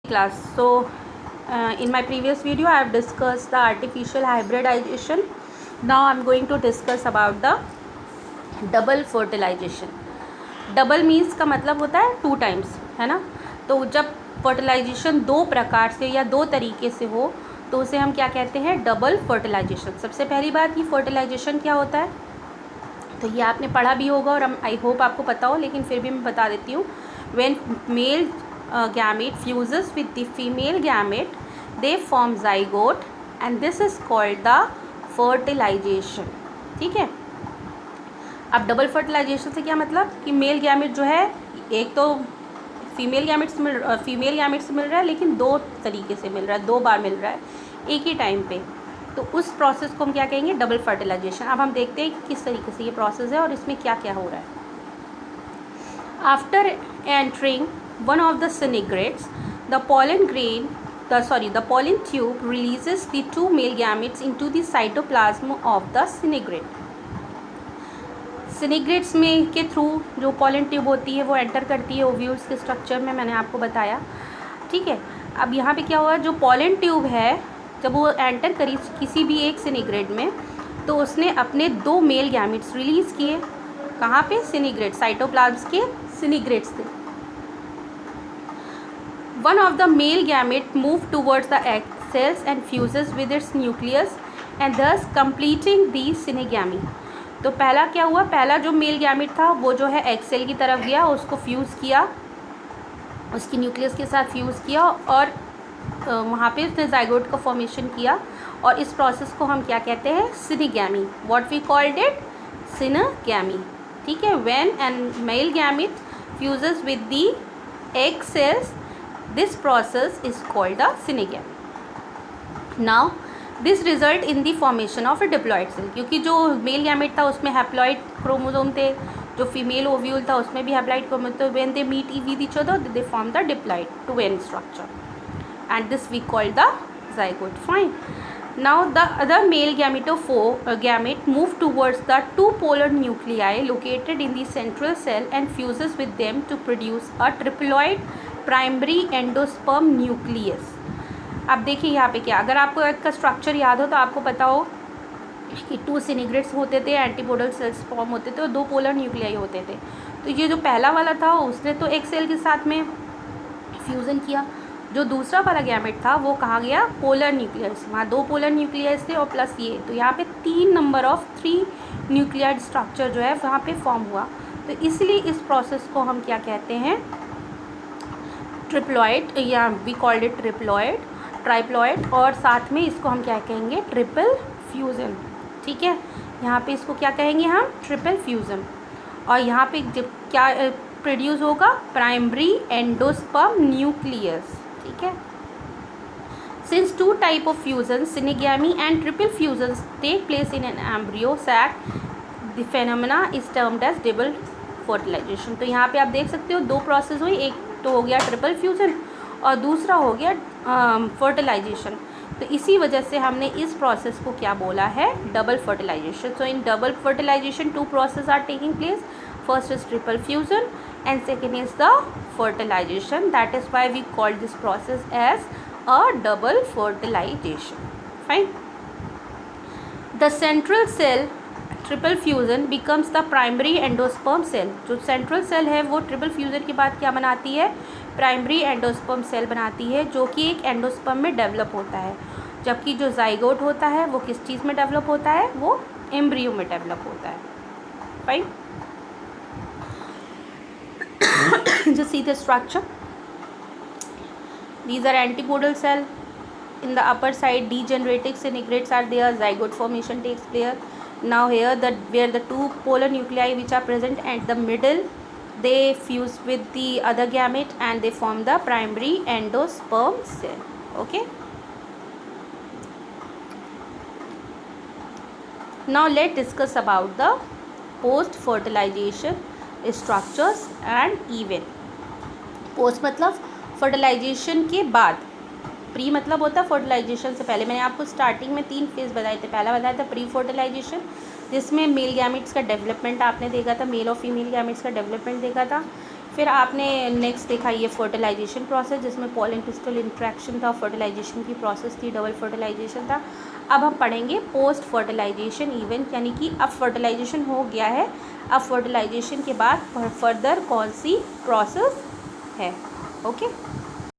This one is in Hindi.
class. So in my previous video I have discussed the artificial hybridization. Now I am going to discuss about the double fertilization. Double means का मतलब होता है 2 टाइम्स, है ना। तो जब फर्टिलाइजेशन 2 प्रकार से या 2 तरीके से हो तो उसे हम क्या कहते हैं, डबल फर्टिलाइजेशन। सबसे पहली बात, ये फर्टिलाइजेशन क्या होता है तो ये आपने पढ़ा भी होगा और आई होप आपको पता हो, लेकिन फिर भी मैं बता देती हूँ। When mail gamete fuses with the female gamete, they form zygote and this is called the fertilization। ठीक है। अब डबल फर्टिलाइजेशन से क्या मतलब कि मेल गैमेट जो है, एक तो फीमेल गैमेट से मिल रहा है, लेकिन 2 तरीके से मिल रहा है, 2 बार मिल रहा है एक ही टाइम पे। तो उस प्रोसेस को हम क्या कहेंगे, डबल फर्टिलाइजेशन। अब हम देखते हैं कि किस तरीके से ये प्रोसेस है और इसमें क्या क्या हो रहा है। After entering one of the synegrates, the pollen tube releases the 2 male gametes into the cytoplasm of the synegrate। synegrates में के थ्रू जो pollen tube होती है वो एंटर करती है ओव्यूल्स के स्ट्रक्चर में, मैंने आपको बताया। ठीक है। अब यहाँ पे क्या हुआ, जो pollen tube है जब वो एंटर करी किसी भी एक synegrate में तो उसने अपने 2 मेल गैमेट्स रिलीज़ किए। कहाँ पे, synegrate, साइटोप्लाज्म के synegrates थे। One of the male gamete move towards the egg cells and fuses with its nucleus and thus completing the synegamy। तो पहला क्या हुआ, पहला जो मेल गैमेट था वो जो है एग सेल की तरफ गया, उसको फ्यूज़ किया, उसकी न्यूक्लियस के साथ फ्यूज़ किया और वहाँ पे उसने जाइगोट का फॉर्मेशन किया। और इस प्रोसेस को हम क्या कहते हैं, syngamy. What we called it, syngamy. ठीक है। When an male gamete fuses with the egg cells, this process is called the synegamy। now this result in the formation of a diploid cell। क्योंकि जो मेल गैमेट था उसमें हैप्लॉइड क्रोमोसोम थे, जो फीमेल ओव्यूल था उसमें भी हैप्लॉइड क्रोमोसोम। तो when they meet with each other they form the diploid 2n structure and this we call the zygote। fine। now the other male gamete move towards the 2 polar nuclei located in the central cell and fuses with them to produce a triploid primary endosperm nucleus. अब देखिए यहाँ पे क्या, अगर आपको एक का स्ट्रक्चर याद हो तो आपको पता हो कि 2 सिनेग्रेट्स होते थे, एंटीपोडल सेल्स फॉर्म होते थे और 2 पोलर न्यूक्लियाई होते थे। तो ये जो पहला वाला था उसने तो एक सेल के साथ में फ्यूज़न किया। जो दूसरा वाला गैमेट था वो कहाँ गया, पोलर न्यूक्लियस। वहाँ 2 पोलर न्यूक्लियस थे और प्लस ये, तो यहाँ पे 3 नंबर ऑफ 3 न्यूक्लियाइड स्ट्रक्चर जो है वहाँ पे फॉर्म हुआ। तो इसलिए इस प्रोसेस को हम क्या कहते हैं, ट्रिप्लॉइड, या we called it triploid, triploid, और साथ में इसको हम क्या कहेंगे, ट्रिपल फ्यूज़न। ठीक है। यहाँ पे इसको क्या कहेंगे हम, ट्रिपल फ्यूज़न। और यहाँ पे जब क्या प्रोड्यूस होगा, प्राइमरी एंडोस्पर्म न्यूक्लियस। ठीक है। Since 2 type of fusion, syngamy and triple fusion take place in an embryo sac, the phenomena is termed as double fertilization. तो यहाँ पे आप देख सकते हो 2 प्रोसेस हुई, एक तो हो गया ट्रिपल फ्यूज़न और दूसरा हो गया फर्टिलाइजेशन। तो इसी वजह से हमने इस प्रोसेस को क्या बोला है, double fertilization. So in double fertilization 2 process are taking place. First is triple fusion and second is the fertilization. That is why we call this process as a double fertilization. Fine. The central cell triple fusion becomes the primary endosperm cell. जो सेंट्रल सेल है वो ट्रिपल फ्यूज़न के बाद क्या बनाती है, प्राइमरी एंडोस्पर्म सेल बनाती है, जो कि एक एंडोस्पर्म में डेवलप होता है। जबकि जो जाइगोट होता है वो किस चीज़ में डेवलप होता है, वो एम्ब्रियो में डेवलप होता है। Fine. just see the structure, these are antipodal cell, in the upper side degenerating synegrates are there, zygote formation takes place। now here where the 2 polar nuclei which are present at the middle, they fuse with the other gamete and they form the primary endosperm cell। okay। now let's discuss about the post fertilization structures and event। Post मतलब फर्टिलाइजेशन के बाद, प्री मतलब होता है फर्टिलाइजेशन से पहले। मैंने आपको स्टार्टिंग में 3 फेज़ बताए थे। पहला बताया था प्री फर्टिलाइजेशन, जिसमें मेल गैमेट्स का डेवलपमेंट आपने देखा था, मेल और फीमेल गैमेट्स का डेवलपमेंट देखा था। फिर आपने नेक्स्ट देखा ये फर्टिलाइजेशन प्रोसेस, जिसमें पॉलन क्रिस्टल इंट्रैक्शन था, फर्टिलाइजेशन की प्रोसेस थी, डबल फर्टिलाइजेशन था। अब हम पढ़ेंगे पोस्ट फर्टिलाइजेशन इवेंट, यानी कि अब फर्टिलाइजेशन हो गया है, अब फर्टिलाइजेशन के बाद फर्दर कौन सी प्रोसेस है। ओके।